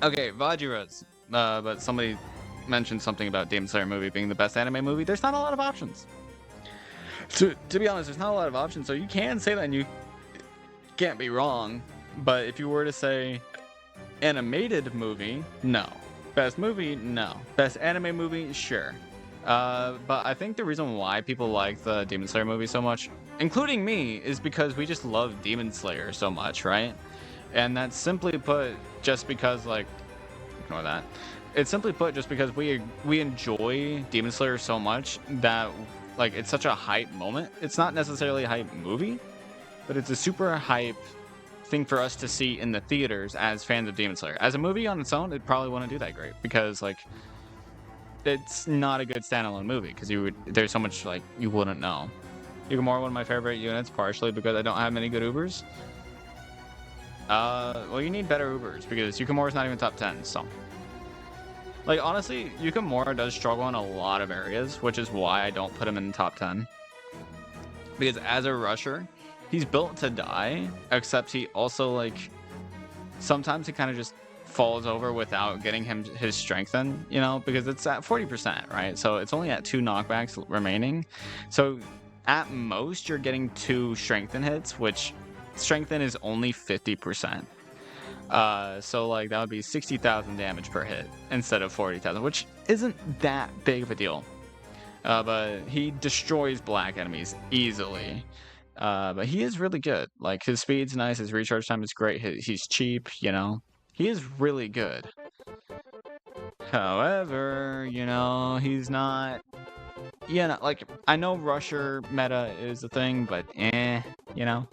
Okay, Vajiras. But somebody mentioned something about Demon Slayer movie being the best anime movie. There's not a lot of options. To be honest, there's not a lot of options, so you can say that and you can't be wrong. But if you were to say animated movie, no. Best movie, no. Best anime movie, sure. But I think the reason why people like the Demon Slayer movie so much, including me, is because we just love Demon Slayer so much, right? And that's simply put just because, like, ignore that. It's simply put just because we enjoy Demon Slayer so much that, like, it's such a hype moment. It's not necessarily a hype movie, but it's a super hype thing for us to see in the theaters as fans of Demon Slayer. As a movie on its own, it probably wouldn't do that great because, like, it's not a good standalone movie because there's so much, like, you wouldn't know. Yugamura, one of my favorite units, partially because I don't have many good Ubers. Well, you need better Ubers because Yukamura's not even top 10, so. Like, honestly, Yukamura does struggle in a lot of areas, which is why I don't put him in the top 10. Because as a rusher, he's built to die, except he also, like, sometimes he kind of just falls over without getting his strength in, you know, because it's at 40%, right? So it's only at 2 knockbacks remaining. So at most, you're getting 2 strengthen hits, which strengthen is only 50%. So like that would be 60,000 damage per hit instead of 40,000, which isn't that big of a deal. But he destroys black enemies easily. But he is really good. Like, his speed's nice, his recharge time is great, he's cheap, you know? He is really good. However, you know, he's not... You know, like, I know rusher meta is a thing, but you know?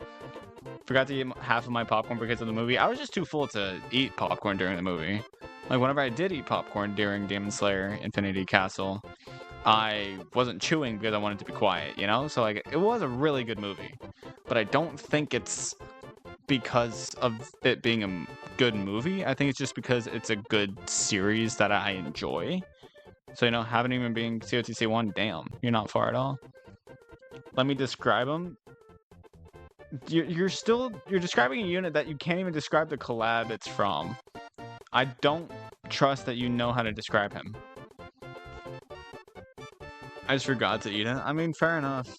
Forgot to eat half of my popcorn because of the movie. I was just too full to eat popcorn during the movie. Like, whenever I did eat popcorn during Demon Slayer Infinity Castle, I wasn't chewing because I wanted to be quiet, you know? So, like, it was a really good movie. But I don't think it's because of it being a good movie. I think it's just because it's a good series that I enjoy. So, you know, haven't even been COTC 1, damn, you're not far at all. Let me describe him. You're describing a unit that you can't even describe the collab it's from. I don't trust that you know how to describe him. I just forgot to eat it. I mean, fair enough.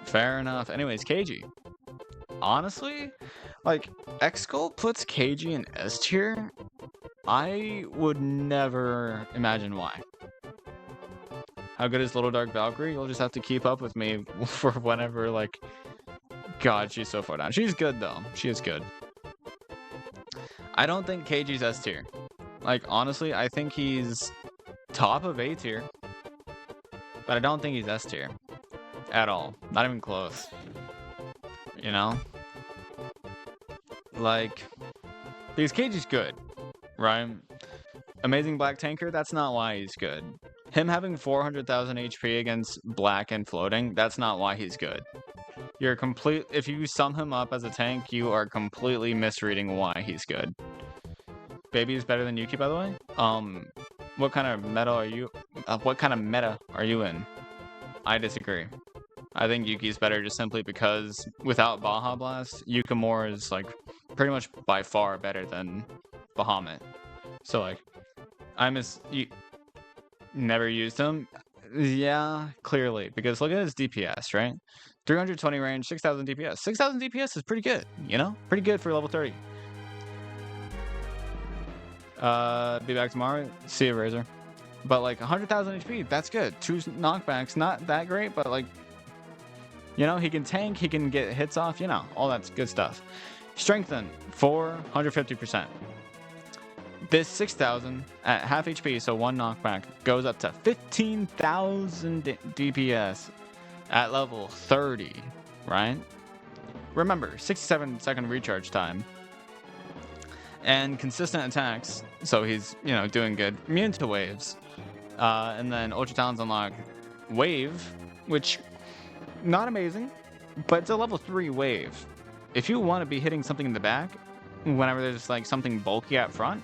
Fair enough. Anyways, KG. Honestly, like, X-Skull puts KG in S tier. I would never imagine why. How good is Little Dark Valkyrie? You'll just have to keep up with me for whenever, like... God, she's so far down. She's good, though. She is good. I don't think KG's S tier. Like, honestly, I think he's top of A tier. But I don't think he's S tier. At all. Not even close. You know? Like, because KG's good, right? Amazing Black Tanker, that's not why he's good. Him having 400,000 HP against Black and floating, that's not why he's good. If you sum him up as a tank, you are completely misreading why he's good. Baby is better than Yuki, by the way. What kind of meta are you in? I disagree. I think Yuki's better just simply because without Baja Blast, Yukamura is like pretty much by far better than Bahamut. So like, you never used him. Yeah, clearly, because look at his DPS, right? 320 range, 6,000 DPS. 6,000 DPS is pretty good, you know? Pretty good for level 30. Be back tomorrow. See you, Razor. But like 100,000 HP, that's good. 2 knockbacks, not that great, but like, you know, he can tank, he can get hits off, you know, all that's good stuff. Strengthen, 450%. This 6,000 at half HP, so 1 knockback, goes up to 15,000 DPS at level 30, right? Remember, 67-second recharge time. And consistent attacks, so he's, you know, doing good. Immune to waves. And then Ultra Talons unlock Wave, which, not amazing, but it's a level 3 wave. If you want to be hitting something in the back, whenever there's like something bulky up front,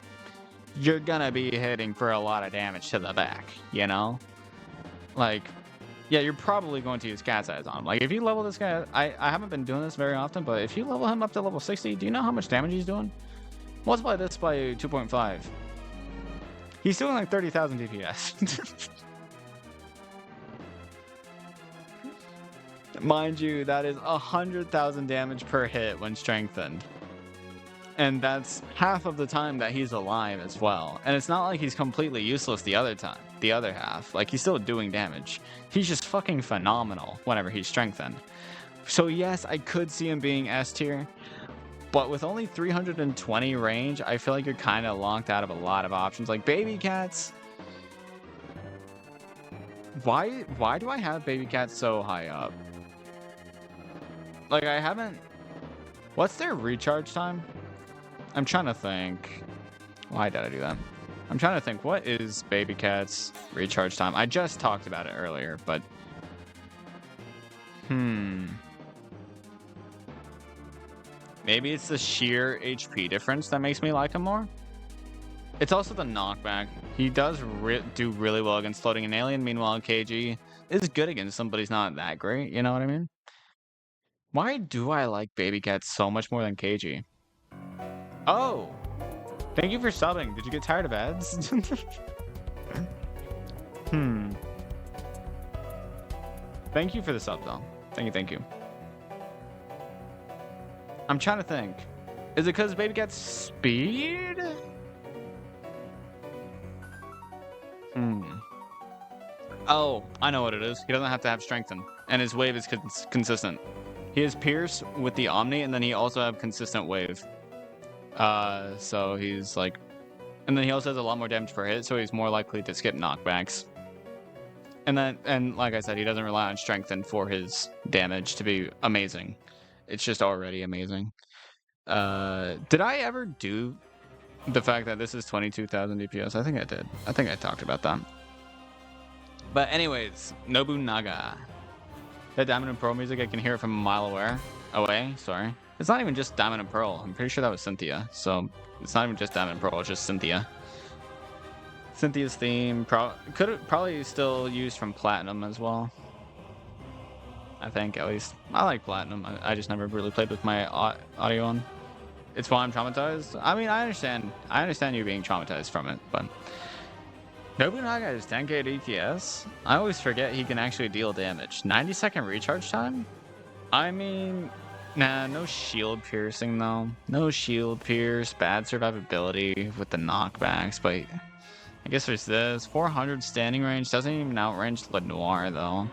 you're gonna be hitting for a lot of damage to the back, you know? Like, yeah, you're probably going to use Cat's Eyes on him. Like, if you level this guy, I haven't been doing this very often, but if you level him up to level 60, do you know how much damage he's doing? Multiply this by 2.5. He's doing like 30,000 DPS. Mind you, that is 100,000 damage per hit when strengthened. And that's half of the time that he's alive as well. And it's not like he's completely useless the other time, the other half. Like, he's still doing damage. He's just fucking phenomenal whenever he's strengthened. So yes, I could see him being S tier. But with only 320 range, I feel like you're kind of locked out of a lot of options. Like, baby cats. Why do I have baby cats so high up? Like, I haven't... What's their recharge time? I'm trying to think. Why did I do that? I'm trying to think. What is baby cat's recharge time? I just talked about it earlier, but... Maybe it's the sheer HP difference that makes me like him more? It's also the knockback. He does do really well against floating an alien. Meanwhile, KG is good against him, but he's not that great. You know what I mean? Why do I like baby cats so much more than KG? Oh! Thank you for subbing. Did you get tired of ads? Thank you for the sub, though. Thank you. I'm trying to think. Is it because baby cat's speed? Oh, I know what it is. He doesn't have to have strengthen, and his wave is consistent. He has Pierce with the Omni, and then he also have consistent wave. So he's like... And then he also has a lot more damage per hit, so he's more likely to skip knockbacks. And like I said, he doesn't rely on strengthen for his damage to be amazing. It's just already amazing. Did I ever do the fact that this is 22,000 DPS? I think I did. I think I talked about that. But anyways, Nobunaga. That Diamond and Pearl music, I can hear it from a mile away. Sorry. It's not even just Diamond and Pearl. I'm pretty sure that was Cynthia. So it's not even just Diamond and Pearl, it's just Cynthia. Cynthia's theme could probably still used from Platinum as well. I think, at least. I like Platinum. I just never really played with my audio on. It's why I'm traumatized. I mean, I understand you being traumatized from it, but... Nobunaga is 10k DPS? I always forget he can actually deal damage. 90-second recharge time? I mean... Nah, no shield piercing, though. No shield pierce, bad survivability with the knockbacks, but... I guess there's this. 400 standing range. Doesn't even outrange Lenoir, though.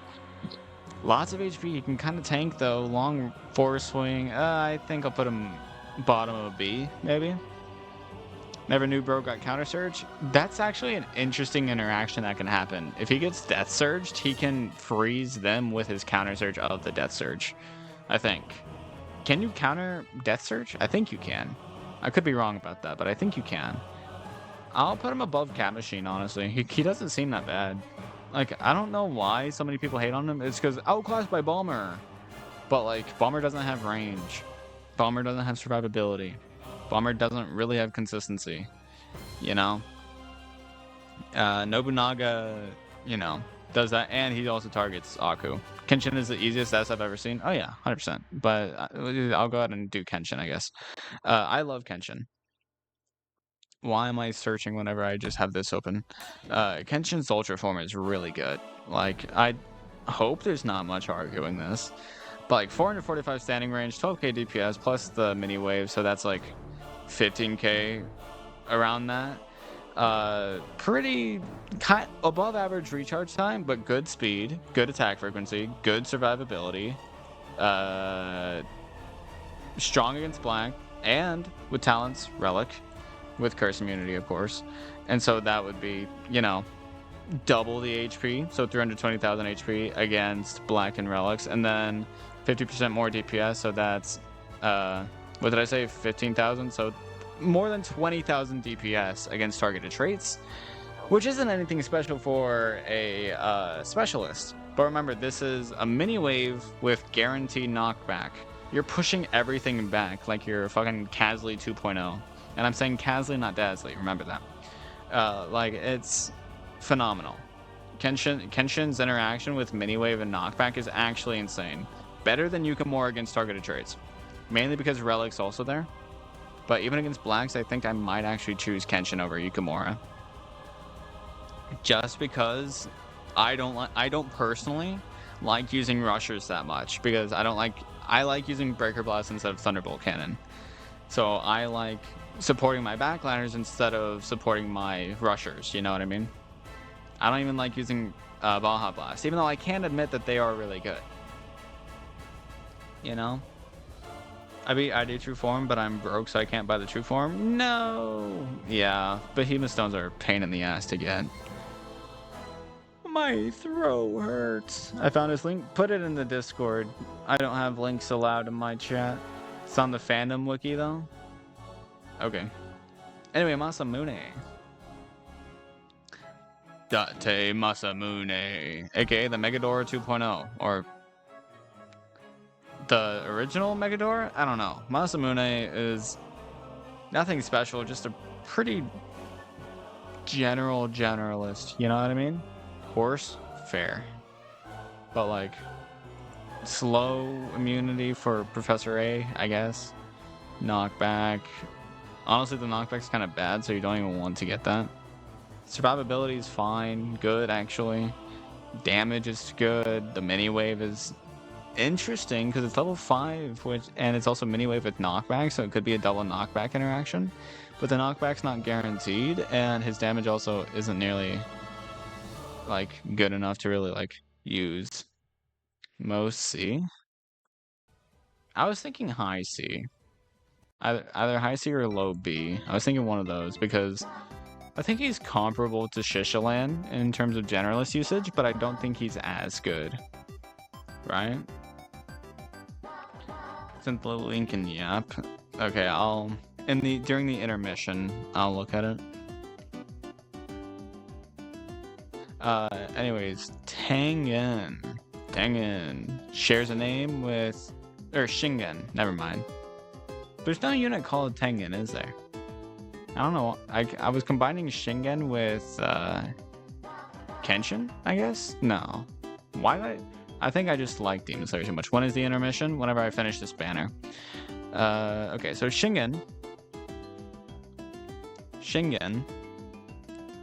Lots of HP. He can kind of tank, though. Long force swing. I think I'll put him bottom of B, maybe. Never knew bro got counter surge. That's actually an interesting interaction that can happen. If he gets death surged, he can freeze them with his counter surge of the death surge. I think. Can you counter death surge? I think you can. I could be wrong about that, but I think you can. I'll put him above Cat Machine, honestly. He doesn't seem that bad. Like, I don't know why so many people hate on him. It's because outclassed by Bomber. But, like, Bomber doesn't have range. Bomber doesn't have survivability. Bomber doesn't really have consistency. You know? Nobunaga, you know, does that. And he also targets Aku. Kenshin is the easiest S I've ever seen. Oh, yeah, 100%. But I'll go ahead and do Kenshin, I guess. I love Kenshin. Why am I searching whenever I just have this open? Kenshin's Ultra Form is really good. Like, I hope there's not much arguing this. But, like, 445 standing range, 12k DPS, plus the mini wave, so that's, like, 15k around that. Pretty above average recharge time, but good speed, good attack frequency, good survivability. Strong against Black, and with talents, Relic. With curse immunity, of course. And so that would be, you know, double the HP. So 320,000 HP against Black and Relics. And then 50% more DPS. So that's, what did I say? 15,000. So more than 20,000 DPS against targeted traits. Which isn't anything special for a specialist. But remember, this is a mini wave with guaranteed knockback. You're pushing everything back like you're fucking Casley 2.0. And I'm saying Casley, not Dasley. Remember that. Like, it's phenomenal. Kenshin's interaction with Miniwave and Knockback is actually insane. Better than Yukimura against targeted traits. Mainly because Relic's also there. But even against blacks, I think I might actually choose Kenshin over Yukimura. Just because I don't personally like using rushers that much, because I like using Breaker Blast instead of Thunderbolt Cannon. So I like supporting my backliners instead of supporting my rushers, you know what I mean? I don't even like using Baja Blast, even though I can admit that they are really good. You know? I do True Form, but I'm broke, so I can't buy the True Form? No! Yeah, Behemoth Stones are a pain in the ass to get. My throat hurts. I found his link. Put it in the Discord. I don't have links allowed in my chat. It's on the fandom wiki, though. Okay. Anyway, Masamune. Date Masamune. AKA the Megadora 2.0. Or the original Megadora? I don't know. Masamune is nothing special, just a pretty generalist. You know what I mean? Horse, fair. But like, slow immunity for Professor A, I guess. Knockback. Honestly, the knockback's kind of bad, so you don't even want to get that. Survivability is fine, good actually. Damage is good. The mini wave is interesting because it's level 5, and it's also mini wave with knockback, so it could be a double knockback interaction. But the knockback's not guaranteed, and his damage also isn't nearly like good enough to really like use. Most C. I was thinking high C. Either high C or low B. I was thinking one of those because I think he's comparable to Shishalan in terms of generalist usage, but I don't think he's as good. Right? Sent the link in the app. Okay, during the intermission, I'll look at it. Anyways, Tengen shares a name with, or Shingen, never mind. There's no unit called Tengen, is there? I don't know. I was combining Shingen with Kenshin, I guess? No. Why did I think I just like Demon Slayer too much. When is the intermission? Whenever I finish this banner. Okay, so Shingen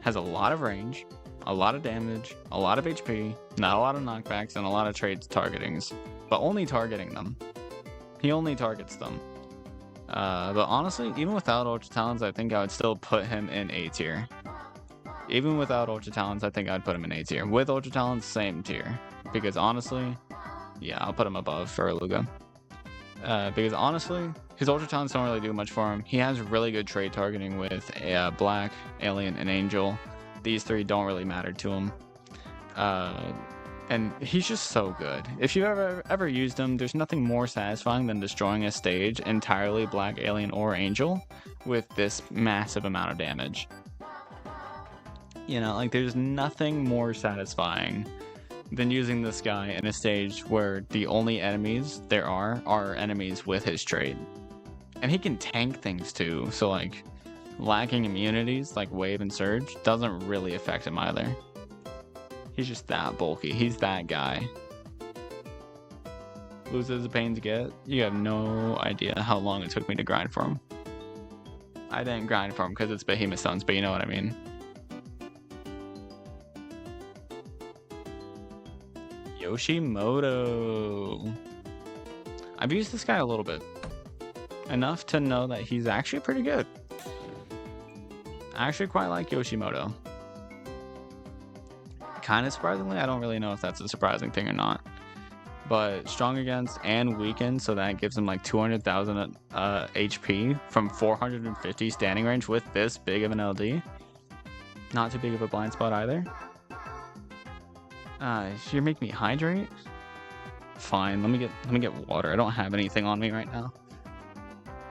has a lot of range, a lot of damage, a lot of HP, not a lot of knockbacks, and a lot of trades targetings. But only targeting them. He only targets them. But honestly, even without Ultra Talons, I think I would still put him in A tier. Even without Ultra Talons, I think I'd put him in A tier. With Ultra Talons, same tier. Because honestly, yeah, I'll put him above Furluga. Because honestly, his Ultra Talons don't really do much for him. He has really good trade targeting with Black, Alien, and Angel. These three don't really matter to him. And he's just so good. If you've ever used him, there's nothing more satisfying than destroying a stage entirely Black, Alien, or Angel with this massive amount of damage. You know, like there's nothing more satisfying than using this guy in a stage where the only enemies there are enemies with his trait. And he can tank things too, so like lacking immunities like Wave and Surge doesn't really affect him either. He's just that bulky. He's that guy. Loses a pain to get. You have no idea how long it took me to grind for him. I didn't grind for him because it's Behemoth Stones, but you know what I mean. Yoshimoto. I've used this guy a little bit. Enough to know that he's actually pretty good. I actually quite like Yoshimoto. Kind of surprisingly, I don't really know if that's a surprising thing or not. But strong against and weakened, so that gives him like 200,000 HP from 450 standing range with this big of an LD. Not too big of a blind spot either. You're making me hydrate? Fine, let me get water. I don't have anything on me right now.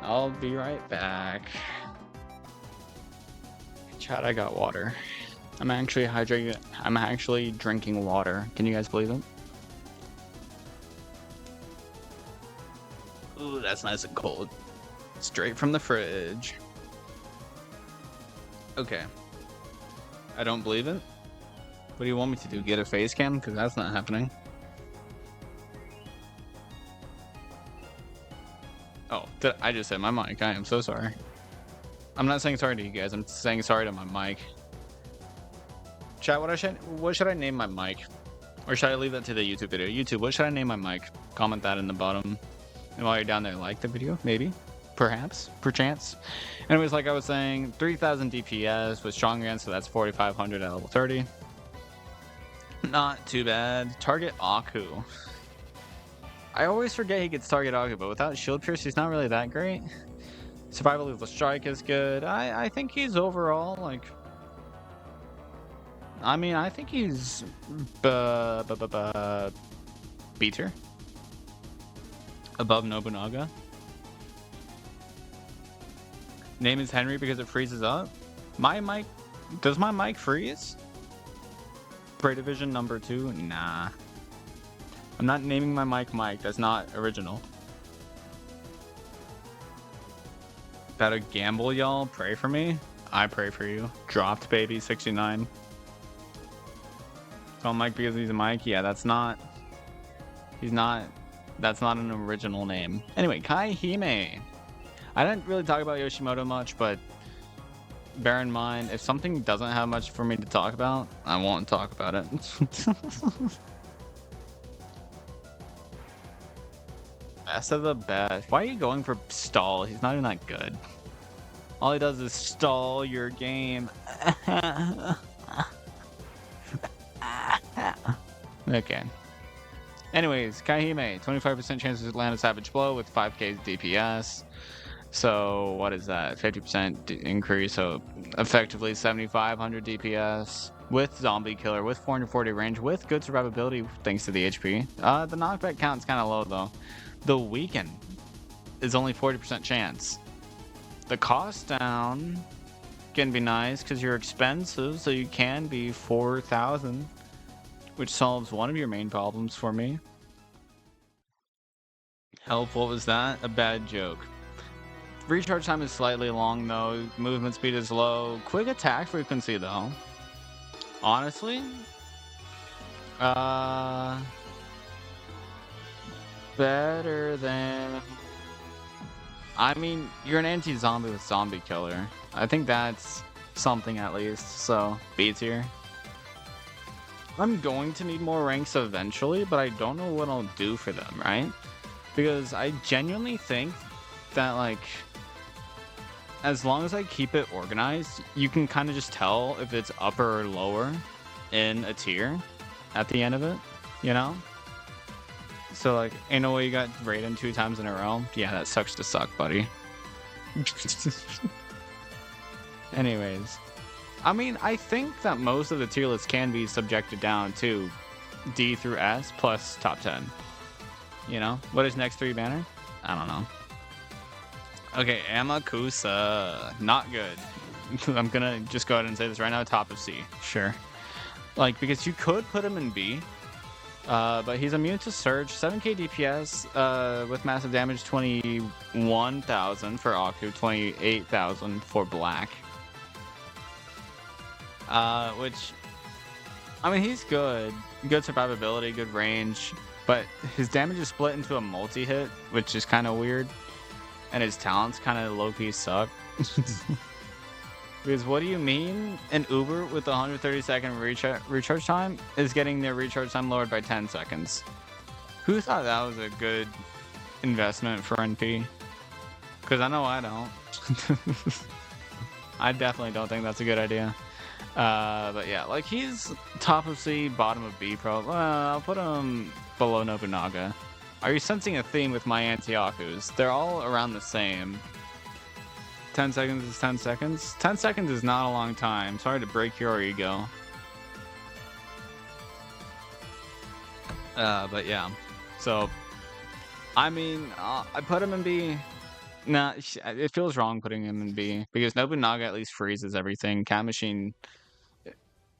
I'll be right back. Chat, I got water. I'm actually hydrating. I'm actually drinking water. Can you guys believe it? Ooh, that's nice and cold. Straight from the fridge. Okay. I don't believe it. What do you want me to do? Get a face cam? Because that's not happening. Oh, I just hit my mic. I am so sorry. I'm not saying sorry to you guys. I'm saying sorry to my mic. Chat, what should I name my mic? Or should I leave that to the YouTube video? YouTube, what should I name my mic? Comment that in the bottom. And while you're down there, like the video, maybe, perhaps, perchance. Anyways, like I was saying, 3000 DPS with strong against, so that's 4500 at level 30. Not too bad. Target Aku. I always forget he gets target Aku, but without shield pierce, he's not really that great. Survival lethal strike is good. I think he's overall like. I mean, I think he's beater above Nobunaga. Name is Henry because it freezes up. My mic, does my mic freeze? Prey Division number 2? Nah. I'm not naming my mic Mike. That's not original. That a gamble, y'all? Pray for me. I pray for you. Dropped baby 69. Call Mike because he's a Mike. Yeah, that's not. He's not. That's not an original name. Anyway, Kai Hime. I didn't really talk about Yoshimoto much, but bear in mind, if something doesn't have much for me to talk about, I won't talk about it. Best of the best. Why are you going for stall? He's not even that good. All he does is stall your game. Okay. Anyways, Kaihime, 25% chance to land a savage blow with 5k DPS. So what is that? 50% increase, so effectively 7500 DPS with zombie killer, with 440 range, with good survivability thanks to the HP. The knockback count's kind of low though. The weaken is only 40% chance. The cost down can be nice because you're expensive, so you can be 4,000, which solves one of your main problems for me. Help, what was that? A bad joke. Recharge time is slightly long though. Movement speed is low. Quick attack frequency though. Honestly, better than. I mean, you're an anti-zombie with zombie killer. I think that's something at least. So B tier. I'm going to need more ranks eventually, but I don't know what I'll do for them, right? Because I genuinely think that like, as long as I keep it organized, you can kind of just tell if it's upper or lower in a tier at the end of it, you know? So like, ain't no way you got Raiden 2 times in a row. Yeah, that sucks to suck, buddy. Anyways, I mean, I think that most of the tier lists can be subjected down to D through S plus top 10. You know? What is next 3 banner? I don't know. Okay, Amakusa. Not good. I'm gonna just go ahead and say this right now, top of C. Sure. Like, because you could put him in B, but he's immune to Surge, 7k DPS, with massive damage, 21,000 for Aku, 28,000 for Black. Which, I mean, he's good. Good survivability, good range, but his damage is split into a multi-hit, which is kind of weird. And his talents kind of low-key suck. Because what do you mean an Uber with 130-second recharge time is getting their recharge time lowered by 10 seconds? Who thought that was a good investment for NP? Because I know I don't. I definitely don't think that's a good idea. But yeah, like he's top of C, bottom of B pro. I'll put him below Nobunaga. Are you sensing a theme with my anti-Akus? They're all around the same. 10 seconds is 10 seconds. 10 seconds is not a long time. Sorry to break your ego. But yeah. So, I mean, I put him in B. Nah, it feels wrong putting him in B. Because Nobunaga at least freezes everything. Cat Machine,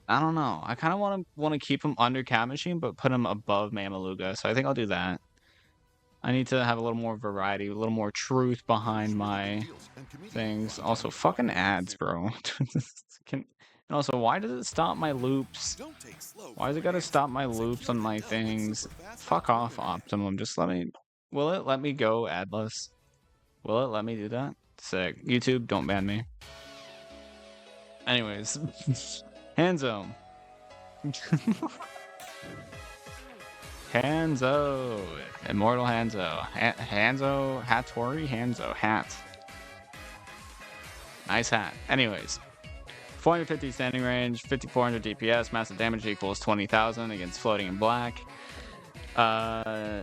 I don't know. I kind of want to keep him under Cat Machine, but put him above Mamaluga. So I think I'll do that. I need to have a little more variety, a little more truth behind my things. Also, fucking ads, bro. And also, why does it stop my loops? Why does it gotta stop my loops on my things? Fuck off, Optimum. Just let me... Will it let me go adless? Will it let me do that? Sick. YouTube, don't ban me. Anyways, Hanzo. Hanzo. Immortal Hanzo. Hanzo. Hattori Hanzo. Hat. Nice hat. Anyways. 450 standing range, 5400 DPS, massive damage equals 20,000 against floating and black.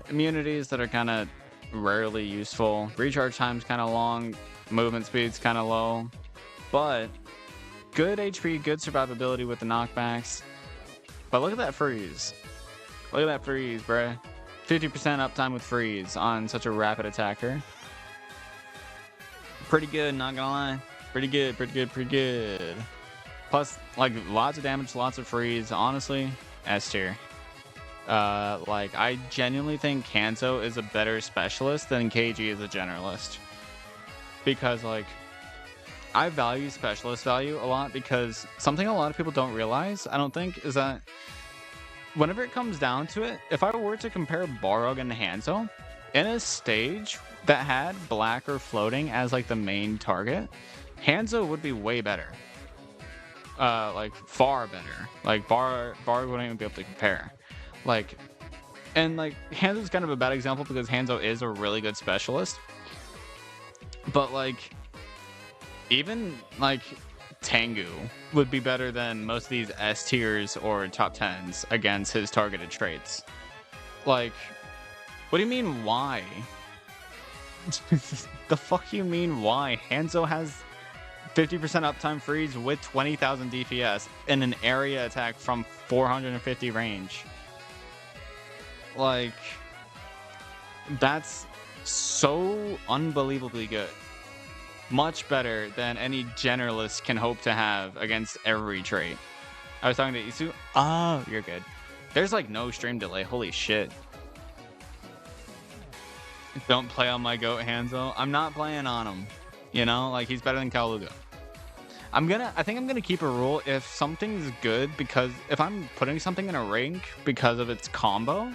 Immunities that are kind of rarely useful. Recharge time's kind of long, movement speed's kind of low, but good HP, good survivability with the knockbacks. But look at that freeze. Look at that freeze, bruh. 50% uptime with freeze on such a rapid attacker. Pretty good, not gonna lie. Pretty good, pretty good, pretty good. Plus, like, lots of damage, lots of freeze. Honestly, S tier. Like, I genuinely think Hanzo is a better specialist than KG is a generalist. Because, like, I value specialist value a lot because something a lot of people don't realize, I don't think, is that whenever it comes down to it, if I were to compare Balrog and Hanzo in a stage that had black or floating as, like, the main target, Hanzo would be way better. Like, far better. Like, Bar wouldn't even be able to compare. Like, and, like, Hanzo's kind of a bad example because Hanzo is a really good specialist. But, like, even, like, Tengu would be better than most of these S tiers or top 10s against his targeted traits. Like, what do you mean, why? The fuck you mean, why? Hanzo has 50% uptime freeze with 20,000 DPS and an area attack from 450 range. Like, that's so unbelievably good. Much better than any generalist can hope to have against every trait. I was talking to Isu. Oh, you're good. There's like no stream delay. Holy shit. Don't play on my goat Hanzo. I'm not playing on him. You know, like, he's better than Kaluga. I think I'm gonna keep a rule. If something's good, because if I'm putting something in a rank because of its combo,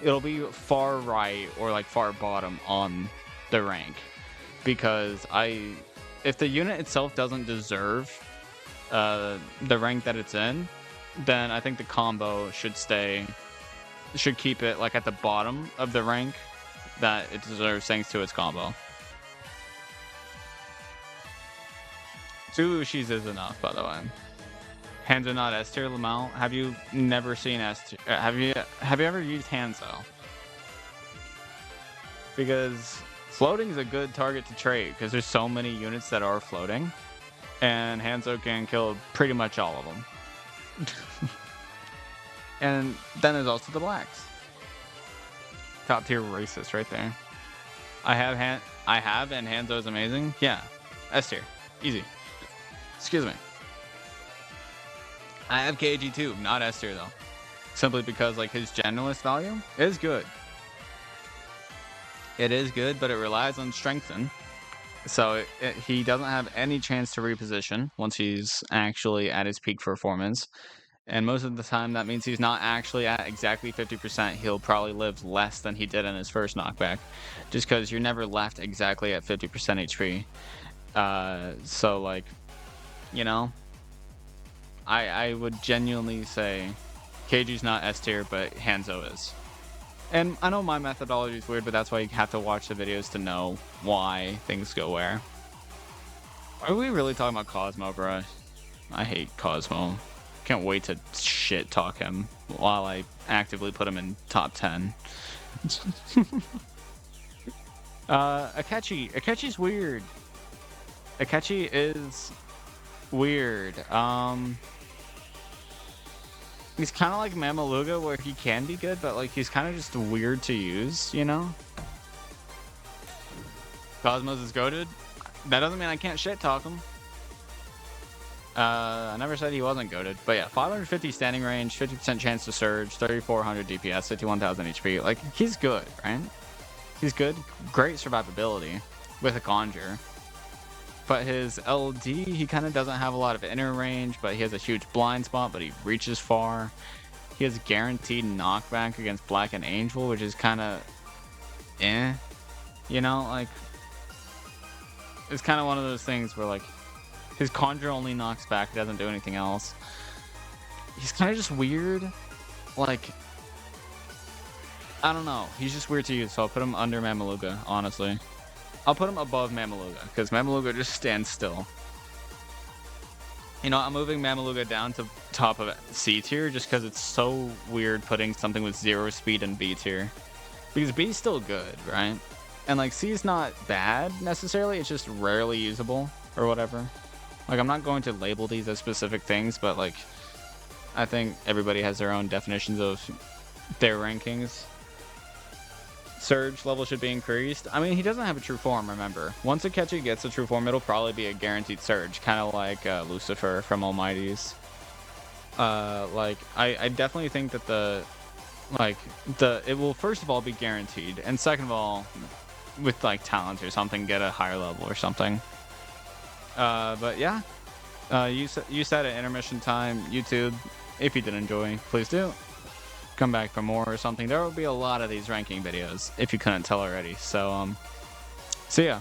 it'll be far right or like far bottom on the rank. Because if the unit itself doesn't deserve the rank that it's in, then I think the combo should keep it like at the bottom of the rank that it deserves thanks to its combo. 2 Ushis is enough, by the way. Hanzo not S tier, Lamau. Have you never seen S tier? Have you ever used Hanzo? Because floating is a good target to trade because there's so many units that are floating, and Hanzo can kill pretty much all of them. And then there's also the blacks. Top tier racist right there. I have, and Hanzo is amazing. Yeah, S tier, easy. Excuse me. I have KG too, not S tier though. Simply because like his generalist value is good. It is good, but it relies on strengthen. So he doesn't have any chance to reposition once he's actually at his peak performance. And most of the time that means he's not actually at exactly 50%. He'll probably live less than he did in his first knockback. Just because you're never left exactly at 50% HP. So like, you know, I would genuinely say KG's not S tier, but Hanzo is. And I know my methodology is weird, but that's why you have to watch the videos to know why things go where. Are we really talking about Cosmo, bro? I hate Cosmo. Can't wait to shit talk him while I actively put him in top 10. Akechi. Akechi's weird. Akechi is weird. He's kind of like Mamaluga, where he can be good, but like he's kind of just weird to use, you know? Cosmos is goated. That doesn't mean I can't shit talk him. I never said he wasn't goated, but yeah, 550 standing range, 50% chance to surge, 3400 DPS, 51,000 HP. Like, he's good, right? He's good. Great survivability with a conjure. But his LD, he kind of doesn't have a lot of inner range, but he has a huge blind spot, but he reaches far. He has guaranteed knockback against Black and Angel, which is kind of you know, like, is kind of one of those things where like his conjure only knocks back, he doesn't do anything else. He's kind of just weird. Like, I don't know. He's just weird to use, so I'll put him under Mamaluga, honestly. I'll put him above Mamaluga, because Mamaluga just stands still. You know, I'm moving Mamaluga down to top of C tier, just because it's so weird putting something with 0 speed in B tier. Because B's still good, right? And like C's not bad, necessarily, it's just rarely usable, or whatever. Like, I'm not going to label these as specific things, but like, I think everybody has their own definitions of their rankings. Surge level should be increased. I mean, he doesn't have a true form, remember. Once Akechi gets a true form, it'll probably be a guaranteed surge, kind of like Lucifer from Almighty's. Like, I definitely think that it will first of all be guaranteed, and second of all, with like talents or something, get a higher level or something. But yeah, you said at intermission time, YouTube, if you did enjoy, please do come back for more or something. There will be a lot of these ranking videos, if you couldn't tell already. So, see ya.